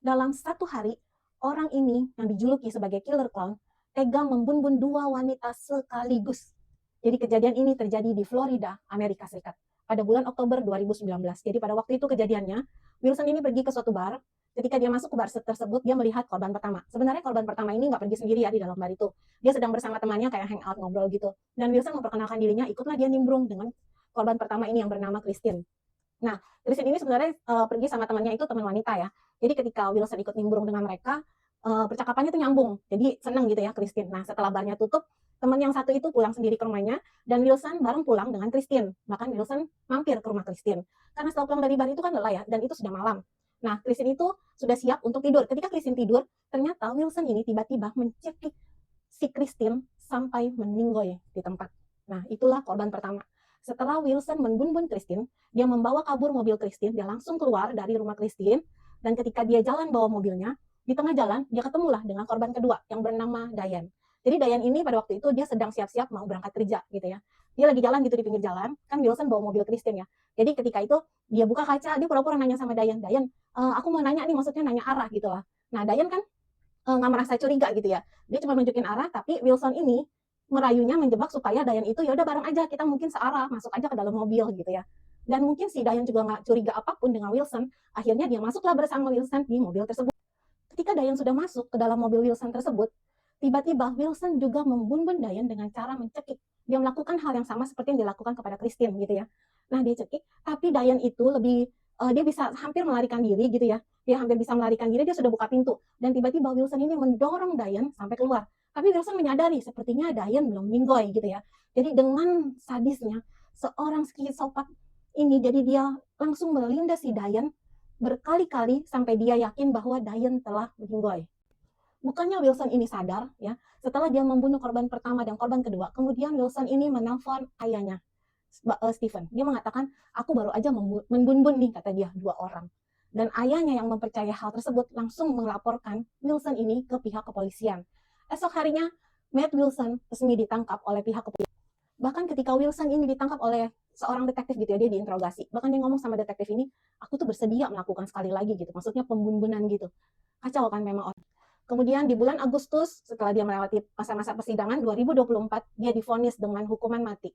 dalam satu hari, orang ini yang dijuluki sebagai killer clown tega membunuh 2 wanita sekaligus. Jadi kejadian ini terjadi di Florida, Amerika Serikat pada bulan Oktober 2019. Jadi pada waktu itu kejadiannya, Wilson ini pergi ke suatu bar. Ketika dia masuk ke bar tersebut, dia melihat korban pertama. Sebenarnya korban pertama ini nggak pergi sendiri ya di dalam bar itu. Dia sedang bersama temannya kayak hangout ngobrol gitu. Dan Wilson memperkenalkan dirinya, ikutlah dia nimbrung dengan korban pertama ini yang bernama Christine. Nah, Christine ini sebenarnya pergi sama temannya itu teman wanita ya. Jadi ketika Wilson ikut nimbrung dengan mereka, percakapannya tuh nyambung. Jadi seneng gitu ya Christine. Nah, setelah barnya tutup, teman yang satu itu pulang sendiri ke rumahnya dan Wilson bareng pulang dengan Christine. Bahkan Wilson mampir ke rumah Christine. Karena setelah pulang dari bar itu kan lelah ya dan itu sudah malam. Nah, Christine itu sudah siap untuk tidur. Ketika Christine tidur, ternyata Wilson ini tiba-tiba mencekik si Christine sampai meninggoy di tempat. Nah, itulah korban pertama. Setelah Wilson membunuh Christine, dia membawa kabur mobil Christine, dia langsung keluar dari rumah Christine, dan ketika dia jalan bawa mobilnya, di tengah jalan dia ketemulah dengan korban kedua yang bernama Diane. Jadi Diane ini pada waktu itu dia sedang siap-siap mau berangkat kerja gitu ya. Dia lagi jalan gitu di pinggir jalan, kan Wilson bawa mobil Christine ya. Jadi ketika itu dia buka kaca, dia pura-pura nanya sama Diane, Diane, aku mau nanya nih, maksudnya nanya arah gitu lah. Nah Diane kan nggak merasa curiga gitu ya. Dia cuma nunjukin arah, tapi Wilson ini merayunya menjebak supaya Dayan itu ya udah bareng aja, kita mungkin searah, masuk aja ke dalam mobil gitu ya. Dan mungkin si Dayan juga nggak curiga apapun dengan Wilson. Akhirnya dia masuklah bersama Wilson di mobil tersebut. Ketika Dayan sudah masuk ke dalam mobil Wilson tersebut, tiba-tiba Wilson juga membunuh Dayan dengan cara mencekik. Dia melakukan hal yang sama seperti yang dilakukan kepada Christine gitu ya. Nah dia cekik, tapi Dayan itu lebih dia bisa hampir melarikan diri gitu ya. Dia hampir bisa melarikan diri, dia sudah buka pintu dan tiba-tiba Wilson ini mendorong Dayan sampai keluar. Tapi Wilson menyadari sepertinya Dayan belum ninggoy gitu ya. Jadi dengan sadisnya seorang skizopat ini, jadi dia langsung melindas si Dayan berkali-kali sampai dia yakin bahwa Dayan telah meninggoy. Bukannya Wilson ini sadar ya, setelah dia membunuh korban pertama dan korban kedua, kemudian Wilson ini menelpon ayahnya, Stephen. Dia mengatakan, aku baru aja membunuh nih, kata dia, 2 orang. Dan ayahnya yang mempercayai hal tersebut langsung melaporkan Wilson ini ke pihak kepolisian. Esok harinya, Matt Wilson resmi ditangkap oleh pihak kepolisian. Bahkan ketika Wilson ini ditangkap oleh seorang detektif gitu ya, dia diinterogasi. Bahkan dia ngomong sama detektif ini, aku tuh bersedia melakukan sekali lagi gitu. Maksudnya pembunuhan gitu. Kacau kan memang. Kemudian di bulan Agustus, setelah dia melewati masa-masa persidangan 2024, dia divonis dengan hukuman mati.